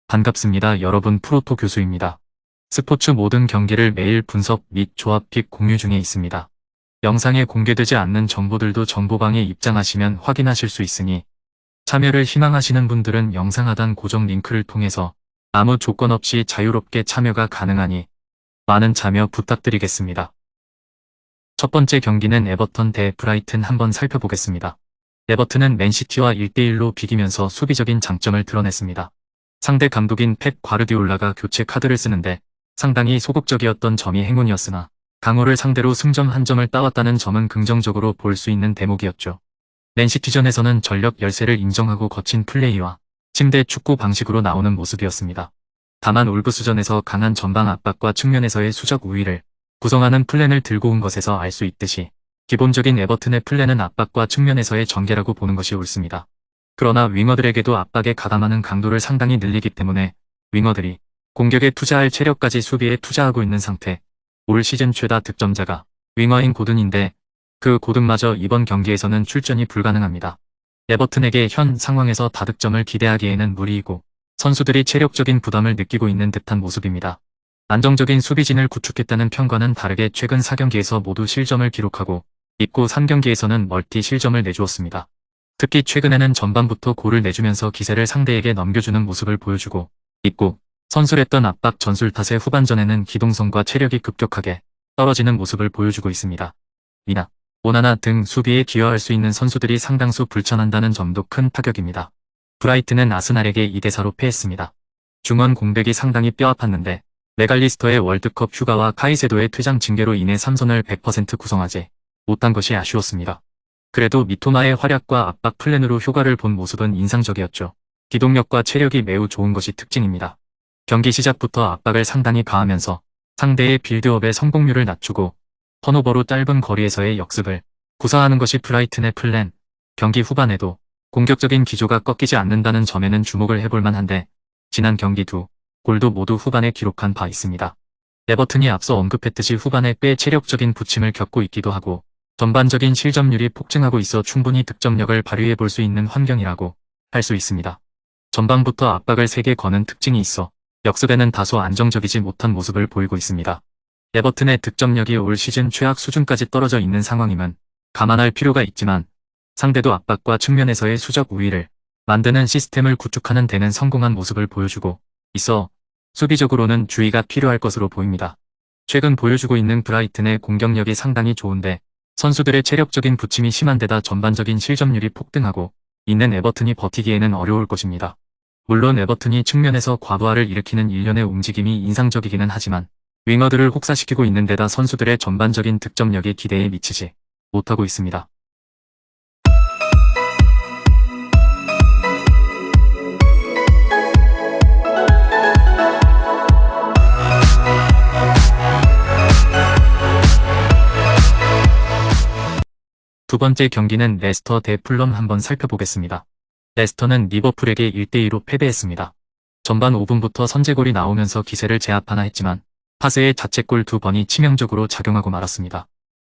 반갑습니다. 여러분, 프로토 교수입니다. 스포츠 모든 경기를 매일 분석 및 조합 픽 공유 중에 있습니다. 영상에 공개되지 않는 정보들도 정보방에 입장하시면 확인하실 수 있으니 참여를 희망하시는 분들은 영상 하단 고정 링크를 통해서 아무 조건 없이 자유롭게 참여가 가능하니 많은 참여 부탁드리겠습니다. 첫 번째 경기는 에버턴 대 브라이튼 한번 살펴보겠습니다. 에버튼은 맨시티와 1대1로 비기면서 수비적인 장점을 드러냈습니다. 상대 감독인 펩 과르디올라가 교체 카드를 쓰는데 상당히 소극적이었던 점이 행운이었으나 강호를 상대로 승점 한 점을 따왔다는 점은 긍정적으로 볼 수 있는 대목이었죠. 맨시티전에서는 전력 열세를 인정하고 거친 플레이와 침대 축구 방식으로 나오는 모습이었습니다. 다만 울브스전에서 강한 전방 압박과 측면에서의 수적 우위를 구성하는 플랜을 들고 온 것에서 알 수 있듯이 기본적인 에버튼의 플랜은 압박과 측면에서의 전개라고 보는 것이 옳습니다. 그러나 윙어들에게도 압박에 가담하는 강도를 상당히 늘리기 때문에 윙어들이 공격에 투자할 체력까지 수비에 투자하고 있는 상태. 올 시즌 최다 득점자가 윙어인 고든인데 그 고든마저 이번 경기에서는 출전이 불가능합니다. 에버튼에게 현 상황에서 다득점을 기대하기에는 무리이고 선수들이 체력적인 부담을 느끼고 있는 듯한 모습입니다. 안정적인 수비진을 구축했다는 평가는 다르게 최근 4경기에서 모두 실점을 기록하고 입구 3경기에서는 멀티 실점을 내주었습니다. 특히 최근에는 전반부터 골을 내주면서 기세를 상대에게 넘겨주는 모습을 보여주고 있고 선술했던 압박 전술 탓에 후반전에는 기동성과 체력이 급격하게 떨어지는 모습을 보여주고 있습니다. 미나, 오나나 등 수비에 기여할 수 있는 선수들이 상당수 불천한다는 점도 큰 타격입니다. 브라이튼은 아스날에게 2대4로 패했습니다. 중원 공백이 상당히 뼈아팠는데 메갈리스터의 월드컵 휴가와 카이세도의 퇴장 징계로 인해 3선을 100% 구성하지 못한 것이 아쉬웠습니다. 그래도 미토마의 활약과 압박 플랜으로 효과를 본 모습은 인상적이었죠. 기동력과 체력이 매우 좋은 것이 특징입니다. 경기 시작부터 압박을 상당히 가하면서 상대의 빌드업의 성공률을 낮추고 턴오버로 짧은 거리에서의 역습을 구사하는 것이 브라이튼의 플랜. 경기 후반에도 공격적인 기조가 꺾이지 않는다는 점에는 주목을 해볼 만한데 지난 경기 두 골도 모두 후반에 기록한 바 있습니다. 에버튼이 앞서 언급했듯이 후반에 꽤 체력적인 부침을 겪고 있기도 하고 전반적인 실점률이 폭증하고 있어 충분히 득점력을 발휘해 볼 수 있는 환경이라고 할 수 있습니다. 전방부터 압박을 세게 거는 특징이 있어 역습에는 다소 안정적이지 못한 모습을 보이고 있습니다. 에버튼의 득점력이 올 시즌 최악 수준까지 떨어져 있는 상황임은 감안할 필요가 있지만 상대도 압박과 측면에서의 수적 우위를 만드는 시스템을 구축하는 데는 성공한 모습을 보여주고 있어 수비적으로는 주의가 필요할 것으로 보입니다. 최근 보여주고 있는 브라이튼의 공격력이 상당히 좋은데 선수들의 체력적인 부침이 심한 데다 전반적인 실점률이 폭등하고 있는 에버튼이 버티기에는 어려울 것입니다. 물론 에버튼이 측면에서 과부하를 일으키는 일련의 움직임이 인상적이기는 하지만 윙어들을 혹사시키고 있는 데다 선수들의 전반적인 득점력이 기대에 미치지 못하고 있습니다. 두 번째 경기는 레스터 대 풀럼 한번 살펴보겠습니다. 레스터는 리버풀에게 1대2로 패배했습니다. 전반 5분부터 선제골이 나오면서 기세를 제압하나 했지만 파스의 자책골 2번이 치명적으로 작용하고 말았습니다.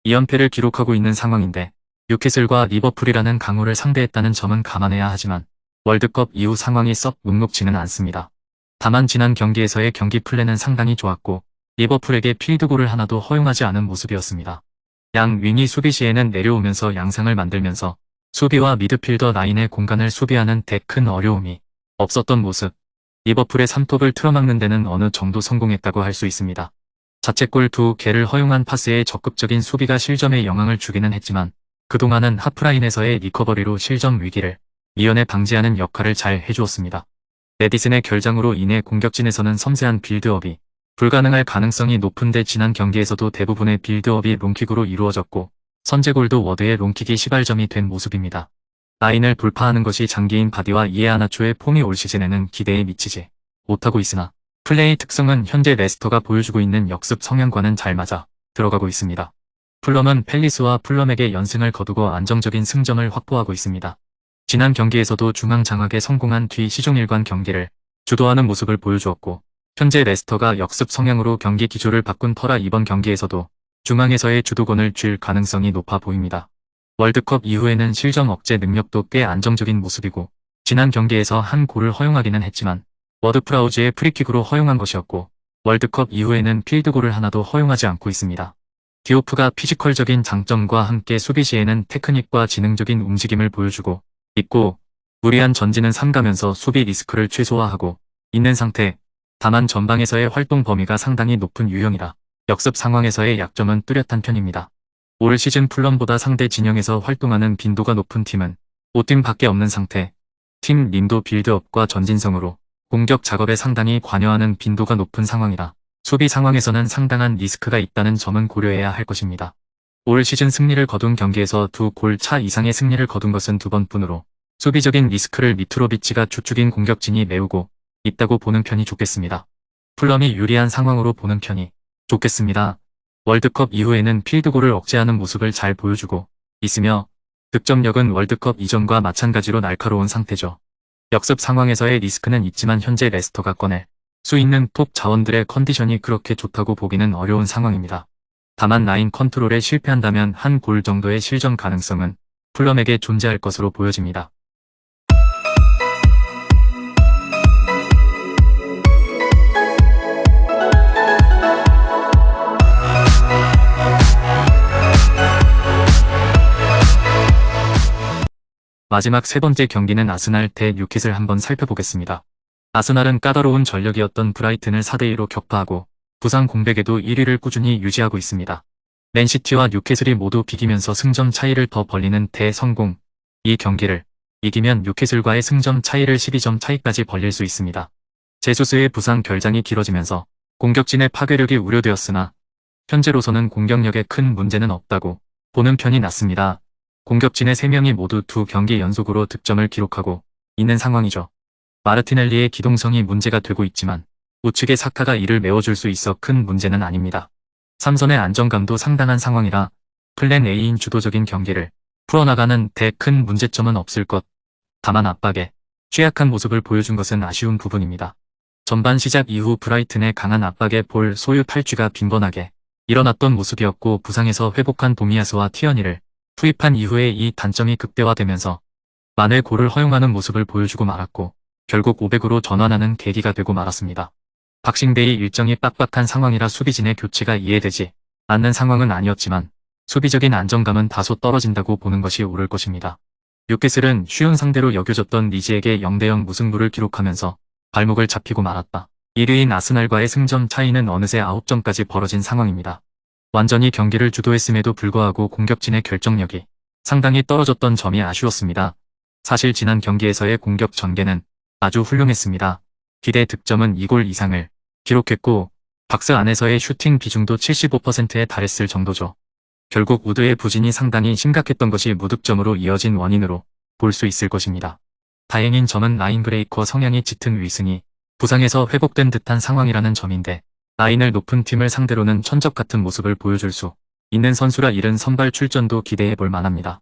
2연패를 기록하고 있는 상황인데 뉴캐슬과 리버풀이라는 강호를 상대했다는 점은 감안해야 하지만 월드컵 이후 상황이 썩 녹록지는 않습니다. 다만 지난 경기에서의 경기 플랜은 상당히 좋았고 리버풀에게 필드골을 하나도 허용하지 않은 모습이었습니다. 양 윙이 수비 시에는 내려오면서 양상을 만들면서 수비와 미드필더 라인의 공간을 수비하는 데 큰 어려움이 없었던 모습. 리버풀의 3톱을 틀어막는 데는 어느 정도 성공했다고 할 수 있습니다. 자책골 2개를 허용한 파스의 적극적인 수비가 실점에 영향을 주기는 했지만 그동안은 하프라인에서의 리커버리로 실점 위기를 미연에 방지하는 역할을 잘 해주었습니다. 메디슨의 결장으로 인해 공격진에서는 섬세한 빌드업이 불가능할 가능성이 높은데 지난 경기에서도 대부분의 빌드업이 롱킥으로 이루어졌고 선제골도 워드의 롱킥이 시발점이 된 모습입니다. 라인을 돌파하는 것이 장기인 바디와 이에아나초의 폼이 올 시즌에는 기대에 미치지 못하고 있으나 플레이 특성은 현재 레스터가 보여주고 있는 역습 성향과는 잘 맞아 들어가고 있습니다. 풀럼은 팰리스와 풀럼에게 연승을 거두고 안정적인 승점을 확보하고 있습니다. 지난 경기에서도 중앙 장악에 성공한 뒤 시종일관 경기를 주도하는 모습을 보여주었고 현재 레스터가 역습 성향으로 경기 기조를 바꾼 터라 이번 경기에서도 중앙에서의 주도권을 쥘 가능성이 높아 보입니다. 월드컵 이후에는 실점 억제 능력도 꽤 안정적인 모습이고 지난 경기에서 한 골을 허용하기는 했지만 워드프라우즈의 프리킥으로 허용한 것이었고 월드컵 이후에는 필드골을 하나도 허용하지 않고 있습니다. 디오프가 피지컬적인 장점과 함께 수비 시에는 테크닉과 지능적인 움직임을 보여주고 있고 무리한 전진은 삼가면서 수비 리스크를 최소화하고 있는 상태. 다만 전방에서의 활동 범위가 상당히 높은 유형이라 역습 상황에서의 약점은 뚜렷한 편입니다. 올 시즌 풀럼보다 상대 진영에서 활동하는 빈도가 높은 팀은 5팀밖에 없는 상태. 팀 림도 빌드업과 전진성으로 공격 작업에 상당히 관여하는 빈도가 높은 상황이라 수비 상황에서는 상당한 리스크가 있다는 점은 고려해야 할 것입니다. 올 시즌 승리를 거둔 경기에서 2골 차 이상의 승리를 거둔 것은 2번뿐으로 수비적인 리스크를 미트로비치가 주축인 공격진이 메우고 있다고 보는 편이 좋겠습니다. 풀럼이 유리한 상황으로 보는 편이 좋겠습니다. 월드컵 이후에는 필드골을 억제하는 모습을 잘 보여주고 있으며 득점력은 월드컵 이전과 마찬가지로 날카로운 상태죠. 역습 상황에서의 리스크는 있지만 현재 레스터가 꺼낼 수 있는 톱 자원들의 컨디션이 그렇게 좋다고 보기는 어려운 상황입니다. 다만 라인 컨트롤에 실패한다면 한 골 정도의 실점 가능성은 풀럼에게 존재할 것으로 보여집니다. 마지막 세 번째 경기는 아스날 대 뉴캐슬 한번 살펴보겠습니다. 아스날은 까다로운 전력이었던 브라이튼을 4대2로 격파하고 부상 공백에도 1위를 꾸준히 유지하고 있습니다. 맨시티와 뉴캐슬이 모두 비기면서 승점 차이를 더 벌리는 대성공. 이 경기를 이기면 뉴캐슬과의 승점 차이를 12점 차이까지 벌릴 수 있습니다. 제수스의 부상 결장이 길어지면서 공격진의 파괴력이 우려되었으나 현재로서는 공격력에 큰 문제는 없다고 보는 편이 낫습니다. 공격진의 3명이 모두 2경기 연속으로 득점을 기록하고 있는 상황이죠. 마르티넬리의 기동성이 문제가 되고 있지만 우측의 사카가 이를 메워줄 수 있어 큰 문제는 아닙니다. 삼선의 안정감도 상당한 상황이라 플랜 A인 주도적인 경기를 풀어나가는 데 큰 문제점은 없을 것. 다만 압박에 취약한 모습을 보여준 것은 아쉬운 부분입니다. 전반 시작 이후 브라이튼의 강한 압박에 볼 소유 탈취가 빈번하게 일어났던 모습이었고 부상에서 회복한 도미아스와 티어니를 투입한 이후에 이 단점이 극대화되면서 만회 골을 허용하는 모습을 보여주고 말았고 결국 500으로 전환하는 계기가 되고 말았습니다. 박싱데이 일정이 빡빡한 상황이라 수비진의 교체가 이해되지 않는 상황은 아니었지만 수비적인 안정감은 다소 떨어진다고 보는 것이 옳을 것입니다. 뉴캐슬은 쉬운 상대로 여겨졌던 리즈에게 0대0 무승부를 기록하면서 발목을 잡히고 말았다. 1위인 아스날과의 승점 차이는 어느새 9점까지 벌어진 상황입니다. 완전히 경기를 주도했음에도 불구하고 공격진의 결정력이 상당히 떨어졌던 점이 아쉬웠습니다. 사실 지난 경기에서의 공격 전개는 아주 훌륭했습니다. 기대 득점은 2골 이상을 기록했고 박스 안에서의 슈팅 비중도 75%에 달했을 정도죠. 결국 우드의 부진이 상당히 심각했던 것이 무득점으로 이어진 원인으로 볼 수 있을 것입니다. 다행인 점은 라인 브레이커 성향이 짙은 윌슨이 부상에서 회복된 듯한 상황이라는 점인데 라인을 높은 팀을 상대로는 천적 같은 모습을 보여줄 수 있는 선수라 이른 선발 출전도 기대해 볼 만합니다.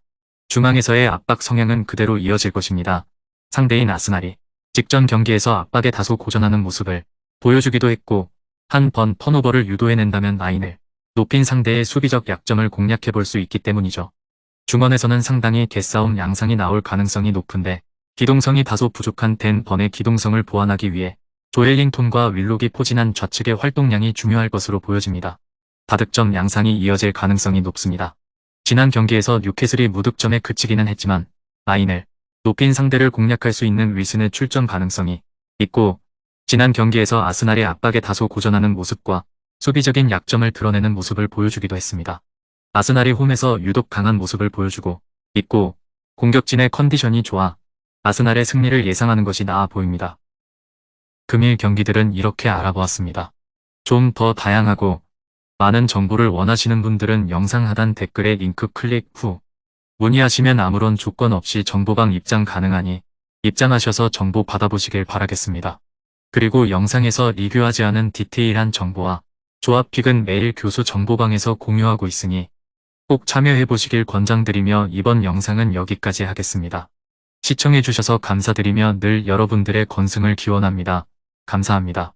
중앙에서의 압박 성향은 그대로 이어질 것입니다. 상대인 아스날이 직전 경기에서 압박에 다소 고전하는 모습을 보여주기도 했고 한 번 턴오버를 유도해낸다면 라인을 높인 상대의 수비적 약점을 공략해 볼 수 있기 때문이죠. 중원에서는 상당히 개싸움 양상이 나올 가능성이 높은데 기동성이 다소 부족한 댄 번의 기동성을 보완하기 위해 조엘링톤과 윌록이 포진한 좌측의 활동량이 중요할 것으로 보여집니다. 다득점 양상이 이어질 가능성이 높습니다. 지난 경기에서 뉴캐슬이 무득점에 그치기는 했지만 라인을 높인 상대를 공략할 수 있는 윌슨의 출전 가능성이 있고 지난 경기에서 아스날의 압박에 다소 고전하는 모습과 수비적인 약점을 드러내는 모습을 보여주기도 했습니다. 아스날이 홈에서 유독 강한 모습을 보여주고 있고 공격진의 컨디션이 좋아 아스날의 승리를 예상하는 것이 나아 보입니다. 금일 경기들은 이렇게 알아보았습니다. 좀 더 다양하고 많은 정보를 원하시는 분들은 영상 하단 댓글에 링크 클릭 후 문의하시면 아무런 조건 없이 정보방 입장 가능하니 입장하셔서 정보 받아보시길 바라겠습니다. 그리고 영상에서 리뷰하지 않은 디테일한 정보와 조합픽은 매일 교수 정보방에서 공유하고 있으니 꼭 참여해보시길 권장드리며 이번 영상은 여기까지 하겠습니다. 시청해주셔서 감사드리며 늘 여러분들의 건승을 기원합니다. 감사합니다.